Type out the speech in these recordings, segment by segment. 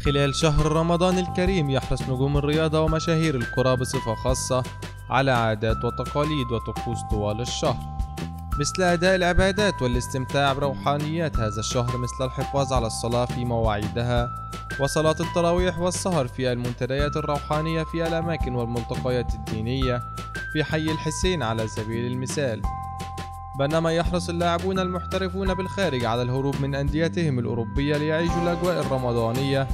خلال شهر رمضان الكريم يحرص نجوم الرياضة ومشاهير الكرة بصفة خاصة على عادات وتقاليد وطقوس طوال الشهر، مثل أداء العبادات والاستمتاع بروحانيات هذا الشهر، مثل الحفاظ على الصلاة في مواعيدها وصلاة التراويح والسهر في المنتديات الروحانية في الأماكن والملتقيات الدينية في حي الحسين على سبيل المثال. بينما يحرص اللاعبون المحترفون بالخارج على الهروب من أنديتهم الأوروبية ليعيشوا الأجواء الرمضانية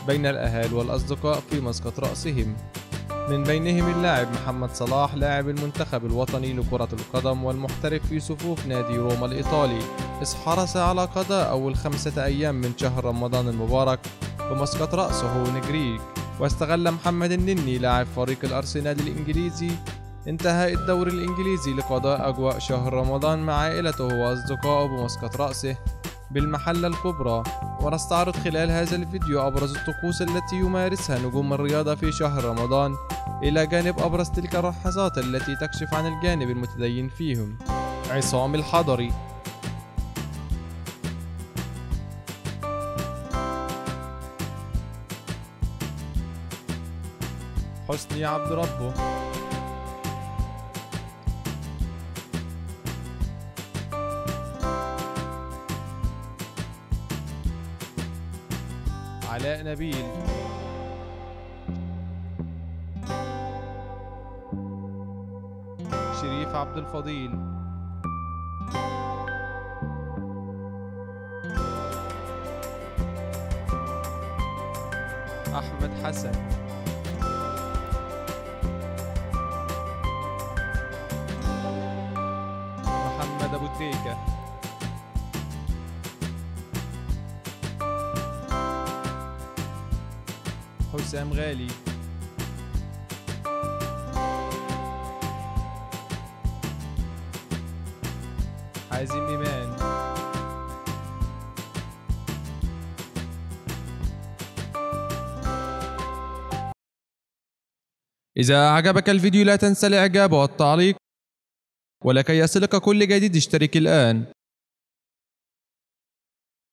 بين الأهالي والأصدقاء في مسقط رأسهم، من بينهم اللاعب محمد صلاح لاعب المنتخب الوطني لكرة القدم والمحترف في صفوف نادي روما الإيطالي، إذ حرص على قضاء أول 5 أيام من شهر رمضان المبارك بمسقط رأسه نجريج. واستغل محمد النني لاعب فريق الأرسنال الإنجليزي انتهاء الدوري الإنجليزي لقضاء أجواء شهر رمضان مع عائلته وأصدقائه بمسقط رأسه بالمحلة الكبرى. ونستعرض خلال هذا الفيديو أبرز الطقوس التي يمارسها نجوم الرياضة في شهر رمضان، إلى جانب أبرز تلك اللحظات التي تكشف عن الجانب المتدين فيهم. عصام الحضري، حسني عبد ربه، علاء نبيل، شريف عبد الفضيل، أحمد حسن، محمد أبو تريكة، حسام غالي، حازم إيمان. إذا أعجبك الفيديو لا تنسى الإعجاب والتعليق، ولكي يصلك كل جديد اشترك الآن.